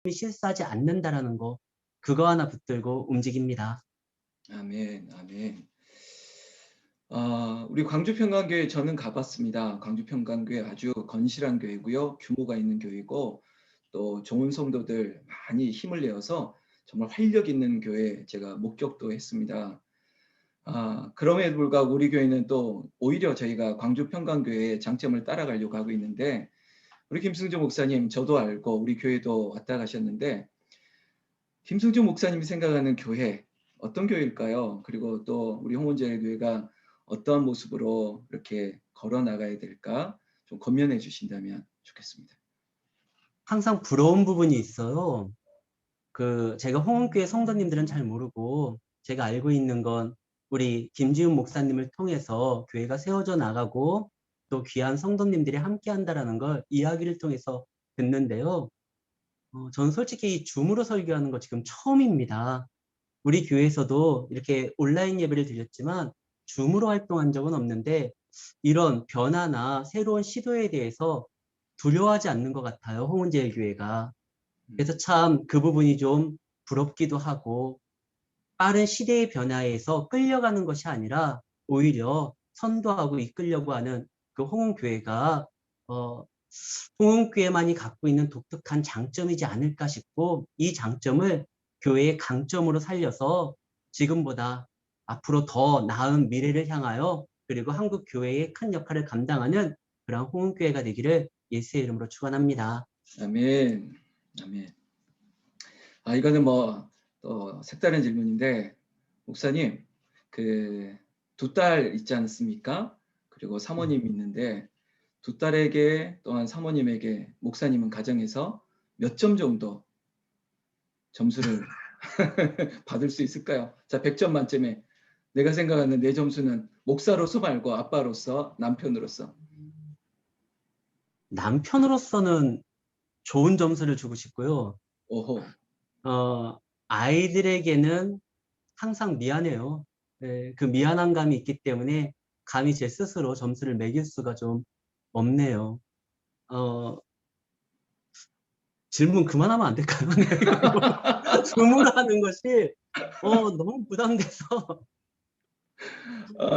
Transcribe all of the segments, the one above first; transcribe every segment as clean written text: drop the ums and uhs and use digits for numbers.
실수하지 않는다라는 거, 그거 하나 붙들고 움직입니다. 아멘, 아멘. 우리 광주평강교회 저는 가봤습니다. 광주평강교회 아주 건실한 교회고요. 규모가 있는 교회고 또 좋은 성도들 많이 힘을 내어서 정말 활력 있는 교회 제가 목격도 했습니다. 그럼에도 불구하고 우리 교회는 또 오히려 저희가 광주평강교회의 장점을 따라가려고 하고 있는데 우리 김승주 목사님 저도 알고 우리 교회도 왔다 가셨는데 김승주 목사님이 생각하는 교회 어떤 교회일까요? 그리고 또 우리 홍원재 교회가 어떠한 모습으로 이렇게 걸어 나가야 될까 좀 권면해 주신다면 좋겠습니다. 항상 부러운 부분이 있어요. 제가 홍은교회 성도님들은 잘 모르고 제가 알고 있는 건 우리 김지훈 목사님을 통해서 교회가 세워져 나가고 또 귀한 성도님들이 함께 한다라는 걸 이야기를 통해서 듣는데요. 전 솔직히 줌으로 설교하는 거 지금 처음입니다. 우리 교회에서도 이렇게 온라인 예배를 드렸지만 줌으로 활동한 적은 없는데 이런 변화나 새로운 시도에 대해서 두려워하지 않는 것 같아요. 홍은재 교회가. 그래서 참 그 부분이 좀 부럽기도 하고 빠른 시대의 변화에서 끌려가는 것이 아니라 오히려 선도하고 이끌려고 하는 그 홍은교회가 홍은교회만이 갖고 있는 독특한 장점이지 않을까 싶고 이 장점을 교회의 강점으로 살려서 지금보다 앞으로 더 나은 미래를 향하여 그리고 한국 교회의 큰 역할을 감당하는 그런 홍은교회가 되기를 예수의 이름으로 축원합니다. 아멘. 아멘. 이거는 뭐 또 색다른 질문인데 목사님 그 두 딸 있지 않습니까? 그리고 사모님 있는데 두 딸에게 또한 사모님에게 목사님은 가정에서 몇 점 정도 점수를 받을 수 있을까요? 자, 100점 만점에 내가 생각하는 내 점수는 목사로서 말고 아빠로서 남편으로서. 남편으로서는 좋은 점수를 주고 싶고요. 오호. 아이들에게는 항상 미안해요. 네, 그 미안한 감이 있기 때문에 감히 제 스스로 점수를 매길 수가 좀 없네요. 질문 그만하면 안 될까요? 줌으로 하는 것이 너무 부담돼서.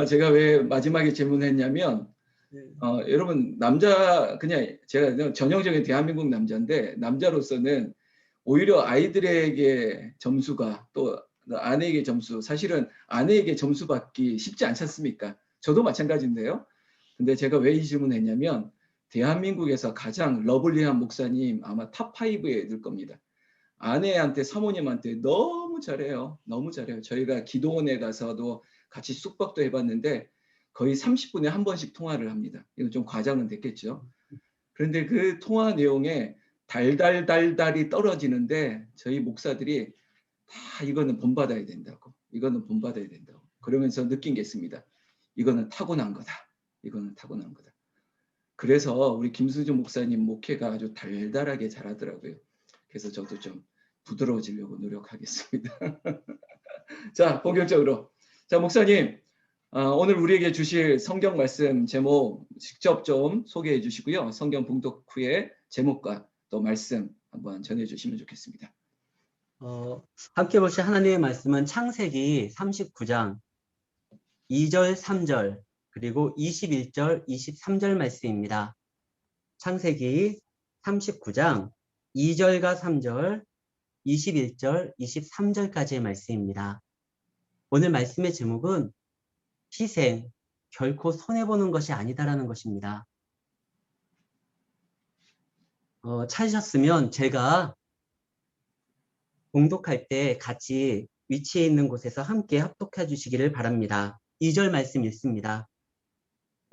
제가 왜 마지막에 질문했냐면 네. 여러분 남자 그냥 제가 전형적인 대한민국 남자인데 남자로서는 오히려 아이들에게 점수가 또 아내에게 점수 사실은 아내에게 점수 받기 쉽지 않지 않습니까? 저도 마찬가지인데요. 근데 제가 왜 이 질문했냐면 대한민국에서 가장 러블리한 목사님 아마 탑5에 들 겁니다. 아내한테 사모님한테 너무 잘해요. 너무 잘해요. 저희가 기도원에 가서도 같이 숙박도 해봤는데 거의 30분에 한 번씩 통화를 합니다. 이건 좀 과장은 됐겠죠. 그런데 그 통화 내용에 달달달달이 떨어지는데 저희 목사들이 다 이거는 본받아야 된다고. 이거는 본받아야 된다고. 그러면서 느낀 게 있습니다. 이거는 타고난 거다. 이거는 타고난 거다. 그래서 우리 김수준 목사님 목회가 아주 달달하게 자라더라고요. 그래서 저도 좀 부드러워지려고 노력하겠습니다. 자, 본격적으로. 자, 목사님, 오늘 우리에게 주실 성경 말씀 제목 직접 좀 소개해 주시고요. 성경 봉독 후에 제목과 또 말씀 한번 전해 주시면 좋겠습니다. 함께 보실 하나님의 말씀은 창세기 39장 2절, 3절, 그리고 21절, 23절 말씀입니다. 창세기 39장 2절과 3절, 21절, 23절까지의 말씀입니다. 오늘 말씀의 제목은 희생, 결코 손해보는 것이 아니다라는 것입니다. 찾으셨으면 제가 봉독할 때 같이 위치해 있는 곳에서 함께 합독해 주시기를 바랍니다. 2절 말씀 읽습니다.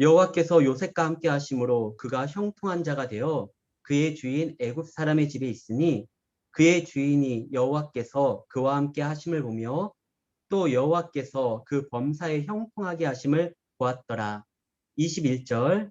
여호와께서 요셉과 함께 하심으로 그가 형통한 자가 되어 그의 주인 애굽 사람의 집에 있으니 그의 주인이 여호와께서 그와 함께 하심을 보며 또 여호와께서 그 범사에 형통하게 하심을 보았더라. 21절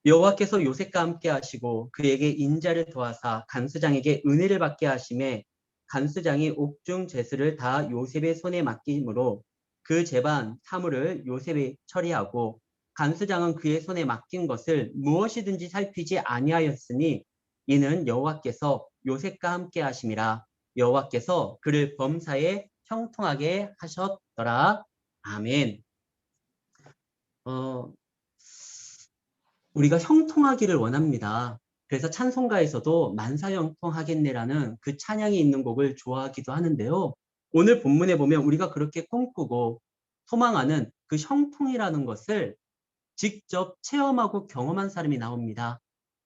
여호와께서 요셉과 함께 하시고 그에게 인자를 더하사 간수장에게 은혜를 받게 하심에 간수장이 옥중 제수를 다 요셉의 손에 맡김으로 그 재반 사물을 요셉이 처리하고 간수장은 그의 손에 맡긴 것을 무엇이든지 살피지 아니하였으니 이는 여호와께서 요셉과 함께 하심이라. 여호와께서 그를 범사에 형통하게 하셨더라. 아멘. 어, 우리가 형통하기를 원합니다. 그래서 찬송가에서도 만사형통하겠네라는 그 찬양이 있는 곡을 좋아하기도 하는데요. 오늘 본문에 보면 우리가 그렇게 꿈꾸고 소망하는 그 형통이라는 것을 직접 체험하고 경험한 사람이 나옵니다.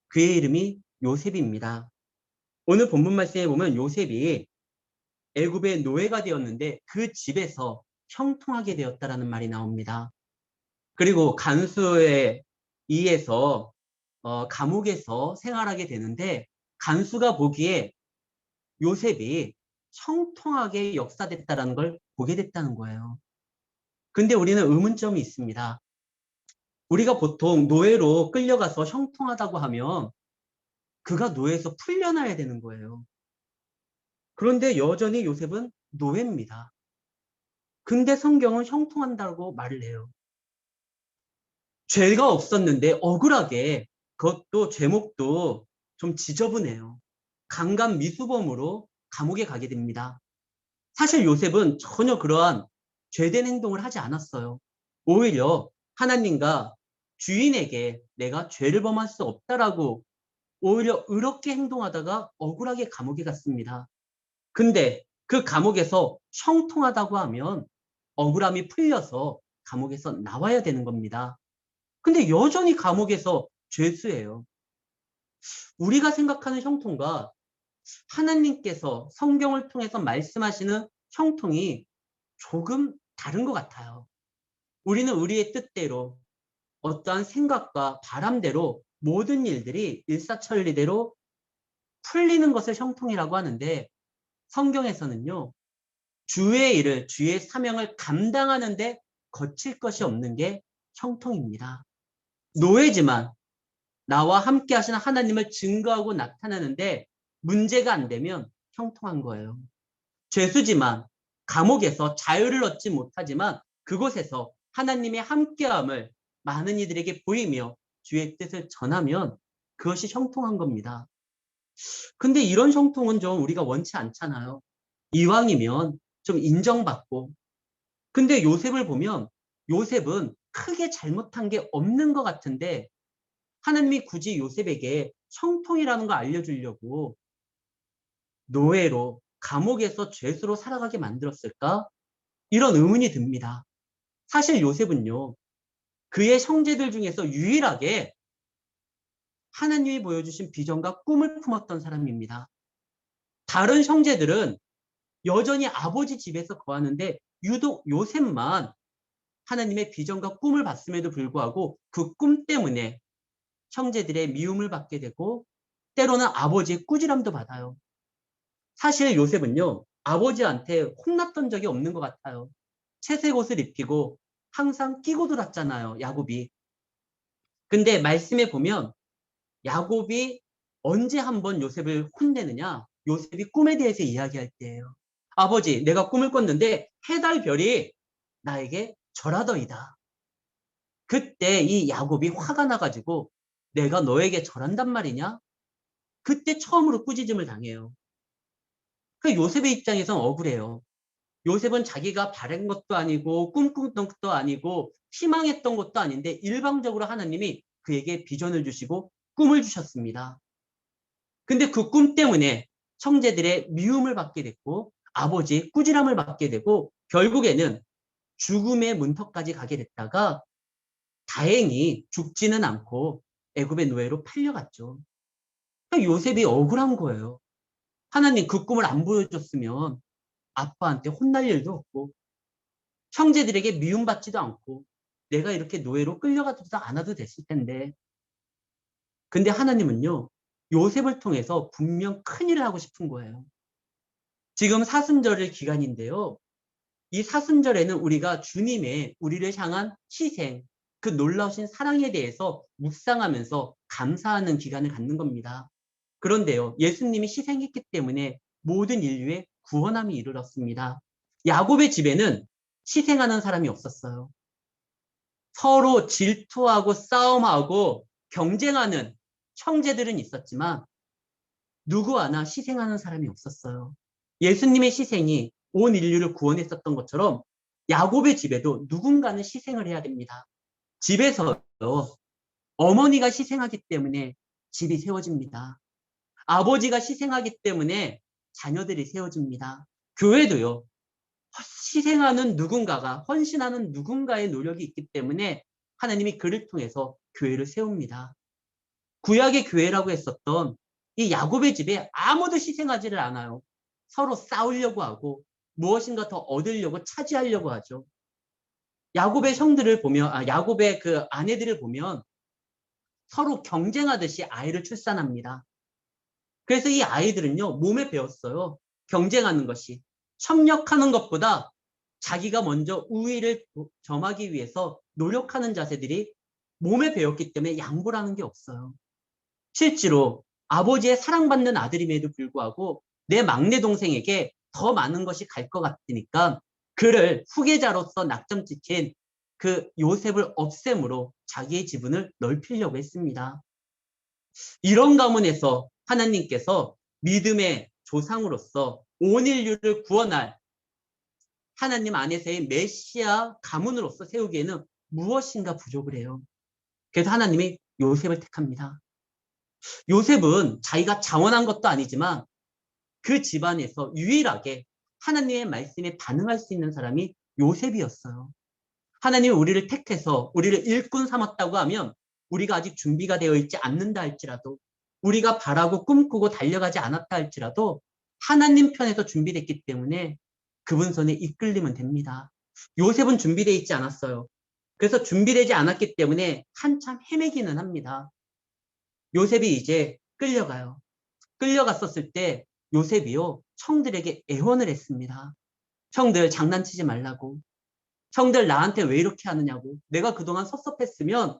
그의 이름이 요셉입니다. 오늘 본문 말씀에 보면 요셉이 애굽의 노예가 되었는데 그 집에서 형통하게 되었다라는 말이 나옵니다. 그리고 간수에 의해서 감옥에서 생활하게 되는데 간수가 보기에 요셉이 형통하게 역사됐다라는 걸 보게 됐다는 거예요. 근데 우리는 의문점이 있습니다. 우리가 보통 노예로 끌려가서 형통하다고 하면 그가 노예에서 풀려나야 되는 거예요. 그런데 여전히 요셉은 노예입니다. 근데 성경은 형통한다고 말을 해요. 죄가 없었는데 억울하게 그것도 제목도 좀 지저분해요. 강간 미수범으로 감옥에 가게 됩니다. 사실 요셉은 전혀 그러한 죄된 행동을 하지 않았어요. 오히려 하나님과 주인에게 내가 죄를 범할 수 없다라고 오히려 의롭게 행동하다가 억울하게 감옥에 갔습니다. 근데 그 감옥에서 형통하다고 하면 억울함이 풀려서 감옥에서 나와야 되는 겁니다. 근데 여전히 감옥에서 죄수예요. 우리가 생각하는 형통과 하나님께서 성경을 통해서 말씀하시는 형통이 조금 다른 것 같아요. 우리는 우리의 뜻대로 어떠한 생각과 바람대로 모든 일들이 일사천리대로 풀리는 것을 형통이라고 하는데 성경에서는요. 주의 일을, 주의 사명을 감당하는데 거칠 것이 없는 게 형통입니다. 노예지만 나와 함께 하시는 하나님을 증거하고 나타나는데 문제가 안 되면 형통한 거예요. 죄수지만 감옥에서 자유를 얻지 못하지만 그곳에서 하나님의 함께함을 많은 이들에게 보이며 주의 뜻을 전하면 그것이 형통한 겁니다. 근데 이런 형통은 좀 우리가 원치 않잖아요. 이왕이면 좀 인정받고. 근데 요셉을 보면 요셉은 크게 잘못한 게 없는 것 같은데 하나님이 굳이 요셉에게 형통이라는 걸 알려주려고 노예로 감옥에서 죄수로 살아가게 만들었을까? 이런 의문이 듭니다. 사실 요셉은요. 그의 형제들 중에서 유일하게 하나님이 보여주신 비전과 꿈을 품었던 사람입니다. 다른 형제들은 여전히 아버지 집에서 거하는데 유독 요셉만 하나님의 비전과 꿈을 봤음에도 불구하고 그 꿈 때문에 형제들의 미움을 받게 되고 때로는 아버지의 꾸지람도 받아요. 사실 요셉은요. 아버지한테 혼났던 적이 없는 것 같아요. 채색 옷을 입히고 항상 끼고 돌았잖아요. 야곱이. 근데 말씀에 보면 야곱이 언제 한번 요셉을 혼내느냐? 요셉이 꿈에 대해서 이야기할 때예요. 아버지, 내가 꿈을 꿨는데 해달 별이 나에게 절하더이다. 그때 이 야곱이 화가 나가지고 내가 너에게 절한단 말이냐? 그때 처음으로 꾸짖음을 당해요. 그 요셉의 입장에선 억울해요. 요셉은 자기가 바란 것도 아니고 꿈꾸던 것도 아니고 희망했던 것도 아닌데 일방적으로 하나님이 그에게 비전을 주시고 꿈을 주셨습니다. 근데 그 꿈 때문에 형제들의 미움을 받게 됐고 아버지의 꾸지람을 받게 되고 결국에는 죽음의 문턱까지 가게 됐다가 다행히 죽지는 않고 애굽의 노예로 팔려갔죠. 그러니까 요셉이 억울한 거예요. 하나님 그 꿈을 안 보여줬으면 아빠한테 혼날 일도 없고 형제들에게 미움받지도 않고 내가 이렇게 노예로 끌려가지도 않아도 됐을 텐데. 근데 하나님은요. 요셉을 통해서 분명 큰일을 하고 싶은 거예요. 지금 사순절 기간인데요. 이 사순절에는 우리가 주님의 우리를 향한 희생, 그 놀라우신 사랑에 대해서 묵상하면서 감사하는 기간을 갖는 겁니다. 그런데요. 예수님이 희생했기 때문에 모든 인류의 구원함이 이르렀습니다. 야곱의 집에는 희생하는 사람이 없었어요. 서로 질투하고 싸움하고 경쟁하는 형제들은 있었지만 누구 하나 희생하는 사람이 없었어요. 예수님의 희생이 온 인류를 구원했었던 것처럼 야곱의 집에도 누군가는 희생을 해야 됩니다. 집에서요. 어머니가 희생하기 때문에 집이 세워집니다. 아버지가 희생하기 때문에 자녀들이 세워집니다. 교회도요. 희생하는 누군가가, 헌신하는 누군가의 노력이 있기 때문에 하나님이 그를 통해서 교회를 세웁니다. 구약의 교회라고 했었던 이 야곱의 집에 아무도 희생하지를 않아요. 서로 싸우려고 하고 무엇인가 더 얻으려고 차지하려고 하죠. 야곱의 형들을 보면, 야곱의 그 아내들을 보면 서로 경쟁하듯이 아이를 출산합니다. 그래서 이 아이들은요, 몸에 배웠어요. 경쟁하는 것이. 협력하는 것보다 자기가 먼저 우위를 점하기 위해서 노력하는 자세들이 몸에 배웠기 때문에 양보라는 게 없어요. 실제로 아버지의 사랑받는 아들임에도 불구하고 내 막내 동생에게 더 많은 것이 갈 것 같으니까 그를 후계자로서 낙점 찍힌 그 요셉을 없앰으로 자기의 지분을 넓히려고 했습니다. 이런 가문에서 하나님께서 믿음의 조상으로서 온 인류를 구원할 하나님 안에서의 메시아 가문으로서 세우기에는 무엇인가 부족을 해요. 그래서 하나님이 요셉을 택합니다. 요셉은 자기가 자원한 것도 아니지만 그 집안에서 유일하게 하나님의 말씀에 반응할 수 있는 사람이 요셉이었어요. 하나님이 우리를 택해서 우리를 일꾼 삼았다고 하면 우리가 아직 준비가 되어 있지 않는다 할지라도 우리가 바라고 꿈꾸고 달려가지 않았다 할지라도 하나님 편에서 준비됐기 때문에 그분 손에 이끌리면 됩니다. 요셉은 준비되어 있지 않았어요. 그래서 준비되지 않았기 때문에 한참 헤매기는 합니다. 요셉이 이제 끌려가요. 끌려갔었을 때 요셉이요, 형들에게 애원을 했습니다. 형들 장난치지 말라고. 형들 나한테 왜 이렇게 하느냐고. 내가 그동안 섭섭했으면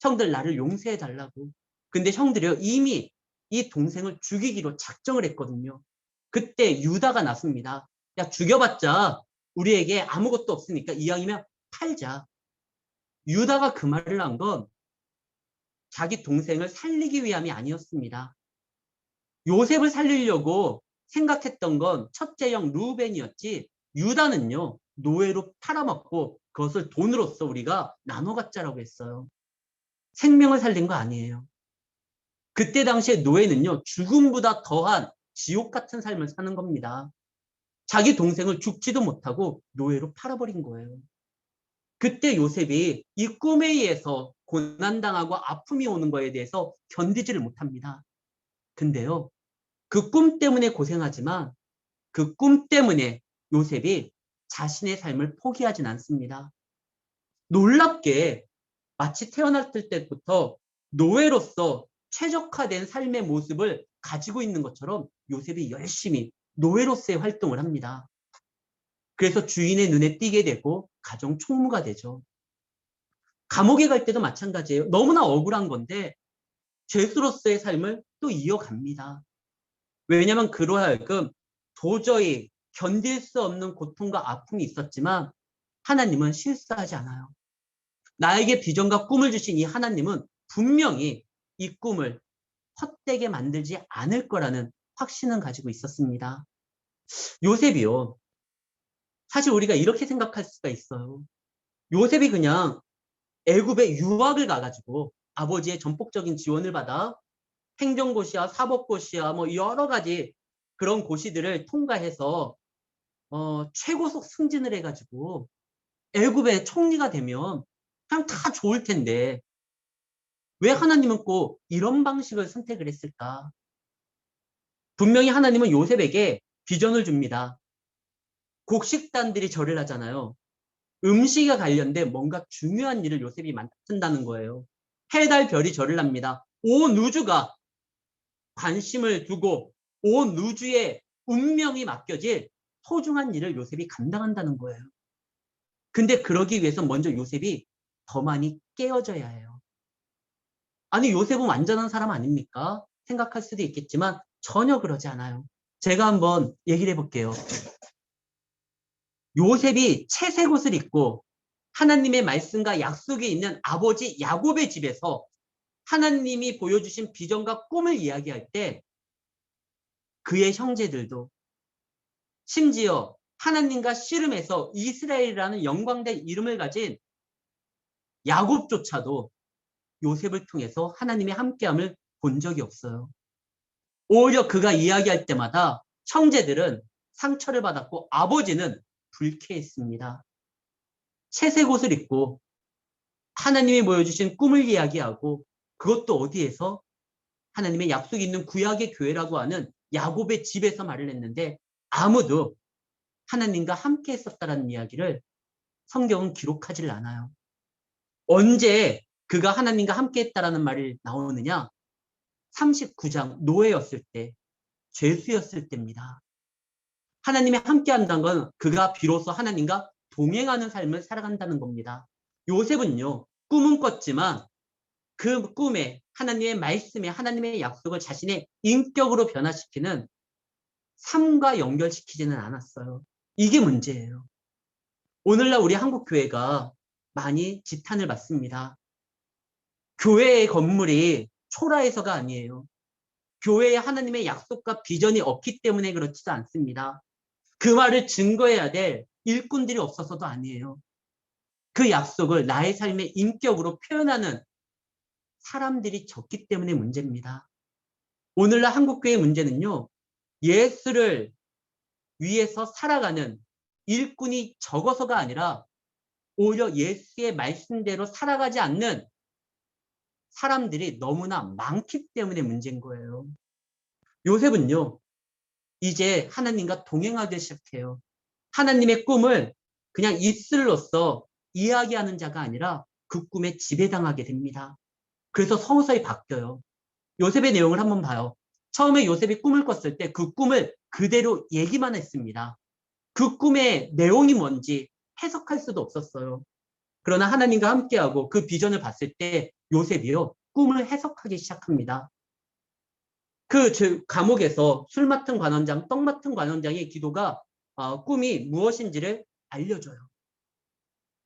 형들 나를 용서해 달라고. 근데 형들이요, 이미 이 동생을 죽이기로 작정을 했거든요. 그때 유다가 나섭니다. 야, 죽여봤자 우리에게 아무것도 없으니까 이왕이면 팔자. 유다가 그 말을 한 건 자기 동생을 살리기 위함이 아니었습니다. 요셉을 살리려고 생각했던 건 첫째 형 루벤이었지, 유다는요, 노예로 팔아먹고 그것을 돈으로써 우리가 나눠 갖자라고 했어요. 생명을 살린 거 아니에요. 그때 당시에 노예는요, 죽음보다 더한 지옥 같은 삶을 사는 겁니다. 자기 동생을 죽지도 못하고 노예로 팔아버린 거예요. 그때 요셉이 이 꿈에 의해서 고난당하고 아픔이 오는 거에 대해서 견디지를 못합니다. 근데요, 그 꿈 때문에 고생하지만 그 꿈 때문에 요셉이 자신의 삶을 포기하진 않습니다. 놀랍게 마치 태어났을 때부터 노예로서 최적화된 삶의 모습을 가지고 있는 것처럼 요셉이 열심히 노예로서의 활동을 합니다. 그래서 주인의 눈에 띄게 되고 가정 총무가 되죠. 감옥에 갈 때도 마찬가지예요. 너무나 억울한 건데 죄수로서의 삶을 또 이어갑니다. 왜냐하면 그로 하여금 도저히 견딜 수 없는 고통과 아픔이 있었지만 하나님은 실수하지 않아요. 나에게 비전과 꿈을 주신 이 하나님은 분명히 이 꿈을 헛되게 만들지 않을 거라는 확신은 가지고 있었습니다. 요셉이요. 사실 우리가 이렇게 생각할 수가 있어요. 요셉이 그냥 애굽에 유학을 가가지고 아버지의 전폭적인 지원을 받아 행정고시와 사법고시와 뭐 여러 가지 그런 고시들을 통과해서 최고속 승진을 해가지고 애굽의 총리가 되면 그냥 다 좋을 텐데 왜 하나님은 꼭 이런 방식을 선택을 했을까? 분명히 하나님은 요셉에게 비전을 줍니다. 곡식단들이 절을 하잖아요. 음식에 관련된 뭔가 중요한 일을 요셉이 맡는다는 거예요. 해, 달, 별이 절을 합니다. 온 우주가 관심을 두고 온 우주의 운명이 맡겨질 소중한 일을 요셉이 감당한다는 거예요. 근데 그러기 위해서 먼저 요셉이 더 많이 깨어져야 해요. 아니, 요셉은 완전한 사람 아닙니까? 생각할 수도 있겠지만 전혀 그러지 않아요. 제가 한번 얘기를 해볼게요. 요셉이 채색 옷을 입고 하나님의 말씀과 약속이 있는 아버지 야곱의 집에서 하나님이 보여주신 비전과 꿈을 이야기할 때 그의 형제들도, 심지어 하나님과 씨름해서 이스라엘이라는 영광된 이름을 가진 야곱조차도 요셉을 통해서 하나님의 함께함을 본 적이 없어요. 오히려 그가 이야기할 때마다 형제들은 상처를 받았고 아버지는 불쾌했습니다. 채색 옷을 입고 하나님이 보여주신 꿈을 이야기하고, 그것도 어디에서? 하나님의 약속이 있는 구약의 교회라고 하는 야곱의 집에서 말을 했는데, 아무도 하나님과 함께 했었다라는 이야기를 성경은 기록하지를 않아요. 언제 그가 하나님과 함께 했다라는 말이 나오느냐? 39장 노예였을 때, 죄수였을 때입니다. 하나님이 함께 한다는 건 그가 비로소 하나님과 동행하는 삶을 살아간다는 겁니다. 요셉은요, 꿈은 꿨지만 그 꿈에 하나님의 말씀에 하나님의 약속을 자신의 인격으로 변화시키는 삶과 연결시키지는 않았어요. 이게 문제예요. 오늘날 우리 한국교회가 많이 지탄을 받습니다. 교회의 건물이 초라해서가 아니에요. 교회에 하나님의 약속과 비전이 없기 때문에 그렇지도 않습니다. 그 말을 증거해야 될 일꾼들이 없어서도 아니에요. 그 약속을 나의 삶의 인격으로 표현하는 사람들이 적기 때문에 문제입니다. 오늘날 한국교회의 문제는요, 예수를 위해서 살아가는 일꾼이 적어서가 아니라 오히려 예수의 말씀대로 살아가지 않는 사람들이 너무나 많기 때문에 문제인 거예요. 요셉은요, 이제 하나님과 동행하기 시작해요. 하나님의 꿈을 그냥 입술로써 이야기하는 자가 아니라 그 꿈에 지배당하게 됩니다. 그래서 서서히 바뀌어요. 요셉의 내용을 한번 봐요. 처음에 요셉이 꿈을 꿨을 때 그 꿈을 그대로 얘기만 했습니다. 그 꿈의 내용이 뭔지 해석할 수도 없었어요. 그러나 하나님과 함께하고 그 비전을 봤을 때 요셉이요, 꿈을 해석하기 시작합니다. 그 감옥에서 술 맡은 관원장, 떡 맡은 관원장의 기도가 꿈이 무엇인지를 알려줘요.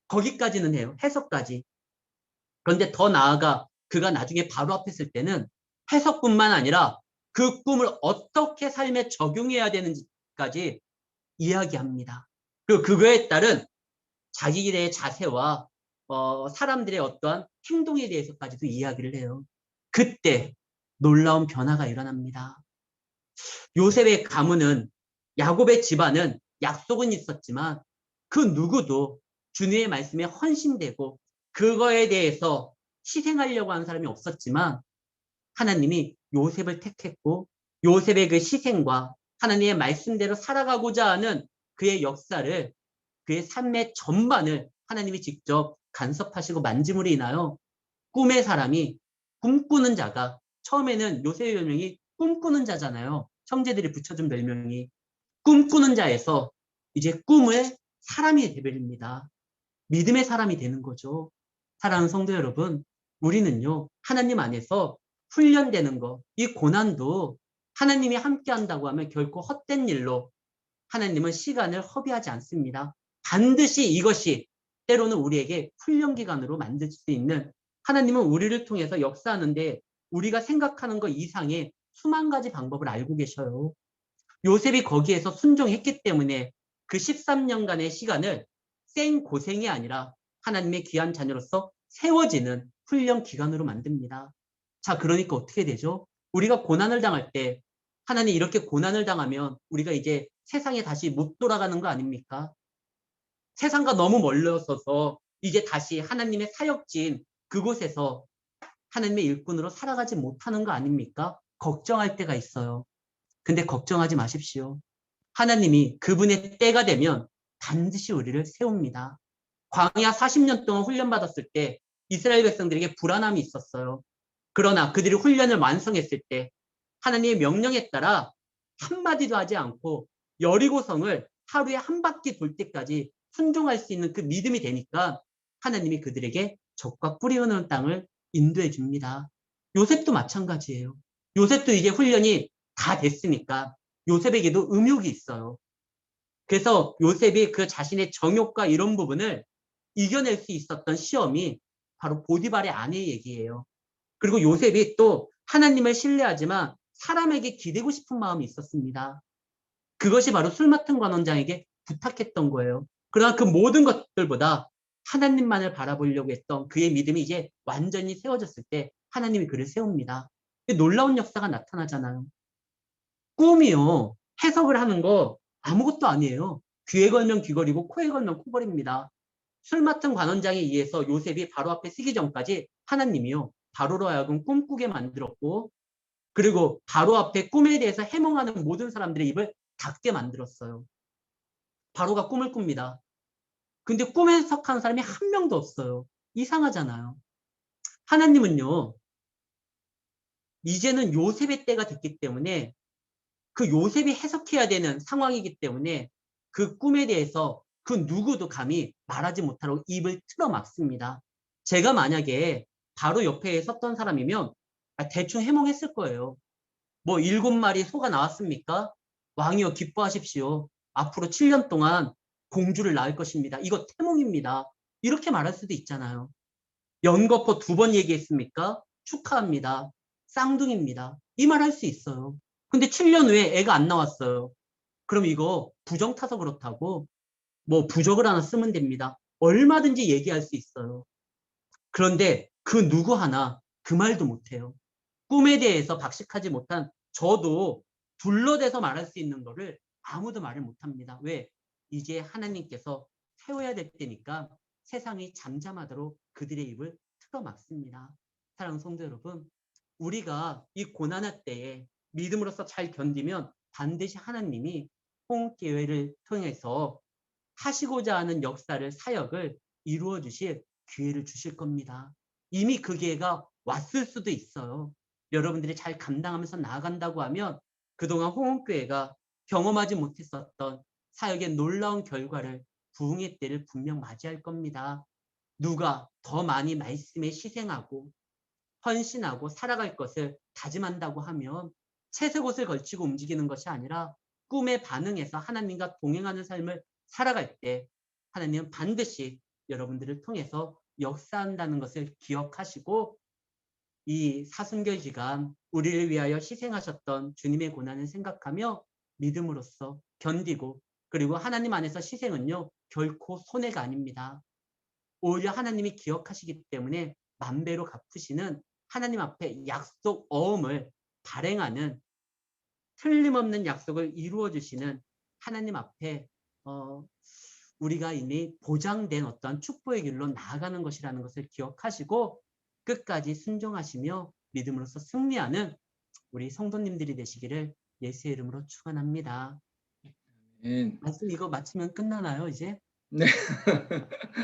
거기까지는 해요. 해석까지. 그런데 더 나아가 그가 나중에 바로 앞에 있을 때는 해석뿐만 아니라 그 꿈을 어떻게 삶에 적용해야 되는지까지 이야기합니다. 그리고 그거에 따른 자기들의 자세와 사람들의 어떠한 행동에 대해서까지도 이야기를 해요. 그때 놀라운 변화가 일어납니다. 요셉의 가문은, 야곱의 집안은 약속은 있었지만 그 누구도 주님의 말씀에 헌신되고 그거에 대해서 희생하려고 하는 사람이 없었지만 하나님이 요셉을 택했고 요셉의 그 희생과 하나님의 말씀대로 살아가고자 하는 그의 역사를, 그의 삶의 전반을 하나님이 직접 간섭하시고 만짐으로 인하여 꿈의 사람이, 꿈꾸는 자가, 처음에는 요셉의 별명이 꿈꾸는 자잖아요. 형제들이 붙여준 별명이. 꿈꾸는 자에서 이제 꿈의 사람이 되버립니다. 믿음의 사람이 되는 거죠. 사랑하는 성도 여러분, 우리는요, 하나님 안에서 훈련되는 거, 이 고난도 하나님이 함께 한다고 하면 결코 헛된 일로 하나님은 시간을 허비하지 않습니다. 반드시 이것이 때로는 우리에게 훈련 기간으로 만들 수 있는, 하나님은 우리를 통해서 역사하는데 우리가 생각하는 것 이상의 수만 가지 방법을 알고 계셔요. 요셉이 거기에서 순종했기 때문에 그 13년간의 시간을 생 고생이 아니라 하나님의 귀한 자녀로서 세워지는 훈련 기간으로 만듭니다. 자, 그러니까 어떻게 되죠? 우리가 고난을 당할 때, 하나님 이렇게 고난을 당하면 우리가 이제 세상에 다시 못 돌아가는 거 아닙니까? 세상과 너무 멀어서서 이제 다시 하나님의 사역지인 그곳에서 하나님의 일꾼으로 살아가지 못하는 거 아닙니까? 걱정할 때가 있어요. 근데 걱정하지 마십시오. 하나님이 그분의 때가 되면 반드시 우리를 세웁니다. 광야 40년 동안 훈련받았을 때 이스라엘 백성들에게 불안함이 있었어요. 그러나 그들이 훈련을 완성했을 때 하나님의 명령에 따라 한마디도 하지 않고 여리고성을 하루에 한 바퀴 돌 때까지 순종할 수 있는 그 믿음이 되니까 하나님이 그들에게 적과 꿀이 흐르는 땅을 인도해 줍니다. 요셉도 마찬가지예요. 요셉도 이제 훈련이 다 됐으니까 요셉에게도 음욕이 있어요. 그래서 요셉이 그 자신의 정욕과 이런 부분을 이겨낼 수 있었던 시험이 바로 보디발의 아내 얘기예요. 그리고 요셉이 또 하나님을 신뢰하지만 사람에게 기대고 싶은 마음이 있었습니다. 그것이 바로 술 맡은 관원장에게 부탁했던 거예요. 그러나 그 모든 것들보다 하나님만을 바라보려고 했던 그의 믿음이 이제 완전히 세워졌을 때 하나님이 그를 세웁니다. 놀라운 역사가 나타나잖아요. 꿈이요. 해석을 하는 거 아무것도 아니에요. 귀에 걸면 귀걸이고 코에 걸면 코걸입니다. 술 맡은 관원장에 의해서 요셉이 바로 앞에 서기 전까지 하나님이요. 바로로 하여금 꿈꾸게 만들었고, 그리고 바로 앞에 꿈에 대해서 해몽하는 모든 사람들의 입을 닫게 만들었어요. 바로가 꿈을 꿉니다. 근데 꿈에 해석하는 사람이 한 명도 없어요. 이상하잖아요. 하나님은요, 이제는 요셉의 때가 됐기 때문에 그 요셉이 해석해야 되는 상황이기 때문에 그 꿈에 대해서 그 누구도 감히 말하지 못하라고 입을 틀어 막습니다. 제가 만약에 바로 옆에 섰던 사람이면 대충 해몽했을 거예요. 뭐 7마리 소가 나왔습니까? 왕이여 기뻐하십시오. 앞으로 7년 동안 공주를 낳을 것입니다. 이거 태몽입니다. 이렇게 말할 수도 있잖아요. 연거푸 2번 얘기했습니까? 축하합니다. 쌍둥이입니다. 이 말 할 수 있어요. 근데 7년 후에 애가 안 나왔어요. 그럼 이거 부정 타서 그렇다고 뭐 부적을 하나 쓰면 됩니다. 얼마든지 얘기할 수 있어요. 그런데 그 누구 하나 그 말도 못해요. 꿈에 대해서 박식하지 못한 저도 둘러대서 말할 수 있는 거를 아무도 말을 못합니다. 왜? 이제 하나님께서 세워야 될 때니까 세상이 잠잠하도록 그들의 입을 틀어막습니다. 사랑하는 성도 여러분, 우리가 이 고난의 때에 믿음으로써 잘 견디면 반드시 하나님이 홍기회를 통해서 하시고자 하는 역사를 사역을 이루어 주실 기회를 주실 겁니다. 이미 그 기회가 왔을 수도 있어요. 여러분들이 잘 감당하면서 나아간다고 하면 그동안 홍은교회가 경험하지 못했었던 사역의 놀라운 결과를 부흥의 때를 분명 맞이할 겁니다. 누가 더 많이 말씀에 희생하고 헌신하고 살아갈 것을 다짐한다고 하면 채색 옷을 걸치고 움직이는 것이 아니라 꿈에 반응해서 하나님과 동행하는 삶을 살아갈 때 하나님은 반드시 여러분들을 통해서 역사한다는 것을 기억하시고 이 사순절 기간 우리를 위하여 희생하셨던 주님의 고난을 생각하며 믿음으로써 견디고 그리고 하나님 안에서 희생은요 결코 손해가 아닙니다. 오히려 하나님이 기억하시기 때문에 만배로 갚으시는 하나님 앞에 약속 어음을 발행하는 틀림없는 약속을 이루어 주시는 하나님 앞에 우리가 이미 보장된 어떤 축복의 길로 나아가는 것이라는 것을 기억하시고 끝까지 순종하시며 믿음으로써 승리하는 우리 성도님들이 되시기를 예수의 이름으로 축원합니다. 아멘. 말씀 이거 마치면 끝나나요 이제? 네.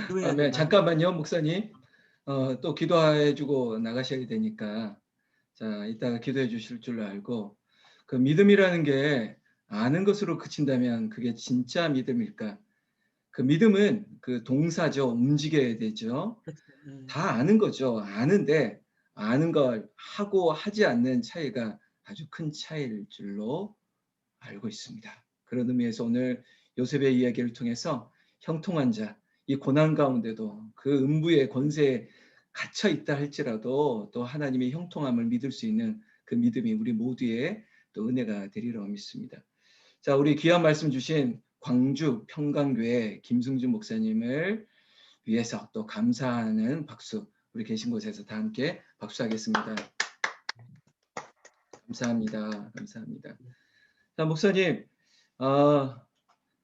기도해야 아멘. 되나요? 잠깐만요, 목사님. 또 기도해주고 나가셔야 되니까. 자, 이따가 기도해 주실 줄 알고, 그 믿음이라는 게 아는 것으로 그친다면 그게 진짜 믿음일까? 그 믿음은 그 동사죠. 움직여야 되죠. 그렇죠. 다 아는 거죠. 아는데 아는 걸 하고 하지 않는 차이가 아주 큰 차이일 줄로 알고 있습니다. 그런 의미에서 오늘 요셉의 이야기를 통해서 형통한 자, 이 고난 가운데도 그 음부의 권세에 갇혀 있다 할지라도 또 하나님의 형통함을 믿을 수 있는 그 믿음이 우리 모두의 또 은혜가 되리라고 믿습니다. 자, 우리 귀한 말씀 주신 광주 평강교회 김승준 목사님을 위해서 또 감사하는 박수, 우리 계신 곳에서 다 함께 박수하겠습니다. 감사합니다. 감사합니다. 자, 목사님,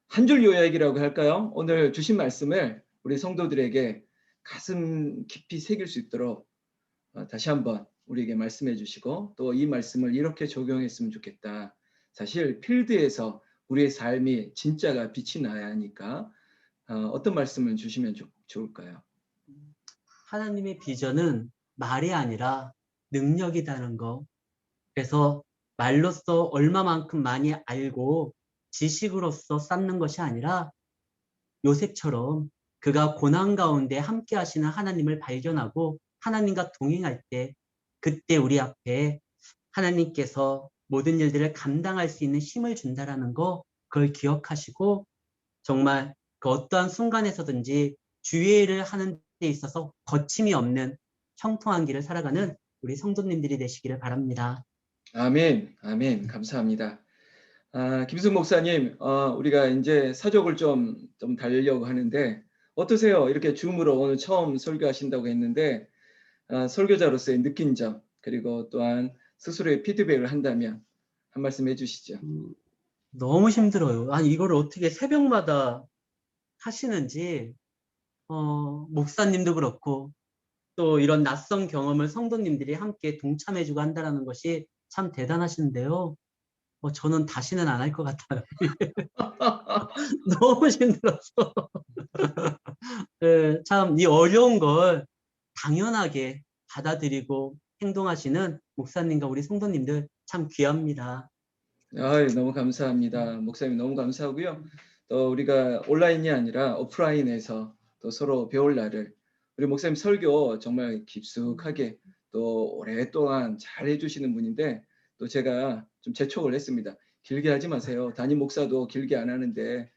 한 줄 요약이라고 할까요? 오늘 주신 말씀을 우리 성도들에게 가슴 깊이 새길 수 있도록 다시 한번 우리에게 말씀해 주시고 또 이 말씀을 이렇게 적용했으면 좋겠다. 사실 필드에서 우리의 삶이 진짜가 빛이 나야 하니까 어떤 말씀을 주시면 좋을까요? 하나님의 비전은 말이 아니라 능력이라는 거. 그래서 말로써 얼마만큼 많이 알고 지식으로서 쌓는 것이 아니라 요셉처럼 그가 고난 가운데 함께 하시는 하나님을 발견하고 하나님과 동행할 때 그때 우리 앞에 하나님께서 모든 일들을 감당할 수 있는 힘을 준다라는 거 그걸 기억하시고 정말 그 어떠한 순간에서든지 주의 일을 하는 데 있어서 거침이 없는 형통한 길을 살아가는 우리 성도님들이 되시기를 바랍니다. 아멘, 아멘. 감사합니다. 김승 목사님, 우리가 이제 사족을 좀 달려고 하는데 어떠세요? 이렇게 줌으로 오늘 처음 설교하신다고 했는데 설교자로서의 느낀 점 그리고 또한 스스로의 피드백을 한다면 한 말씀 해주시죠. 음, 너무 힘들어요. 아니, 이걸 어떻게 새벽마다 하시는지, 목사님도 그렇고, 또 이런 낯선 경험을 성도님들이 함께 동참해주고 한다는 것이 참 대단하신데요. 저는 다시는 안 할 것 같아요. 너무 힘들어서. 참, 이 어려운 걸 당연하게 받아들이고 행동하시는 목사님과 우리 성도님들 참 귀합니다. 너무 감사합니다. 목사님 너무 감사하고요. 또 우리가 온라인이 아니라 오프라인에서 또 서로 배울 날을 우리 목사님 설교 정말 깊숙하게 또 오랫동안 잘 해주시는 분인데 또 제가 좀 재촉을 했습니다. 길게 하지 마세요. 담임 목사도 길게 안 하는데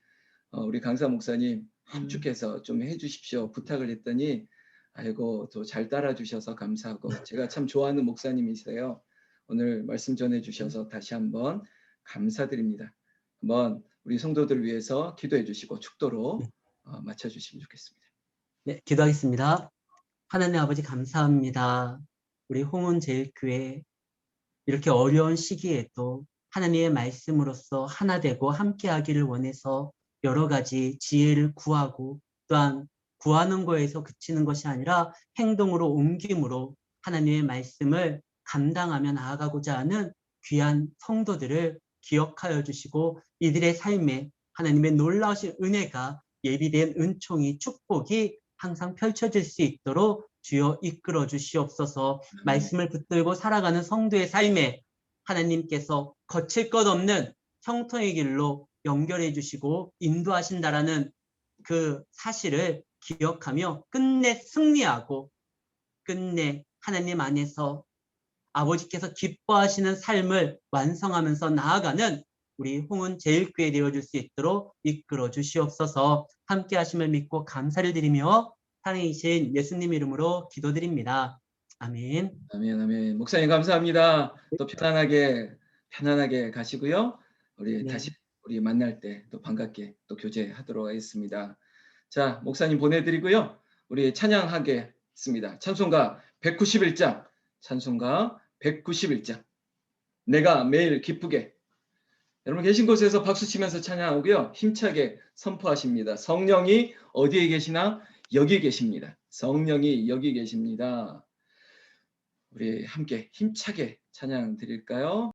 우리 강사 목사님 함축해서 좀 해주십시오. 부탁을 했더니 아이고 또 잘 따라주셔서 감사하고 제가 참 좋아하는 목사님이세요. 오늘 말씀 전해주셔서 다시 한번 감사드립니다. 한번 우리 성도들 위해서 기도해 주시고 축도로 마쳐주시면 좋겠습니다. 네, 기도하겠습니다. 하나님 아버지 감사합니다. 우리 홍은제일교회 이렇게 어려운 시기에도 하나님의 말씀으로서 하나 되고 함께하기를 원해서 여러 가지 지혜를 구하고 또한 구하는 거에서 그치는 것이 아니라 행동으로 옮김으로 하나님의 말씀을 감당하며 나아가고자 하는 귀한 성도들을 기억하여 주시고 이들의 삶에 하나님의 놀라우신 은혜가 예비된 은총이 축복이 항상 펼쳐질 수 있도록 주여 이끌어 주시옵소서. 말씀을 붙들고 살아가는 성도의 삶에 하나님께서 거칠 것 없는 형통의 길로 연결해 주시고 인도하신다라는 그 사실을 기억하며 끝내 승리하고 끝내 하나님 안에서 아버지께서 기뻐하시는 삶을 완성하면서 나아가는 우리 홍은 제일교회 되어줄 수 있도록 이끌어 주시옵소서. 함께 하심을 믿고 감사를 드리며 살아계신 예수님 이름으로 기도드립니다. 아멘. 아멘, 아멘. 목사님 감사합니다. 또 편안하게 가시고요. 우리 네. 다시 우리 만날 때 또 반갑게 또 교제하도록 하겠습니다. 자, 목사님 보내드리고요. 우리 찬양하겠습니다. 찬송가 191장, 찬송가 191장. 내가 매일 기쁘게. 여러분 계신 곳에서 박수 치면서 찬양하고요. 힘차게 선포하십니다. 성령이 어디에 계시나? 여기 계십니다. 성령이 여기 계십니다. 우리 함께 힘차게 찬양 드릴까요?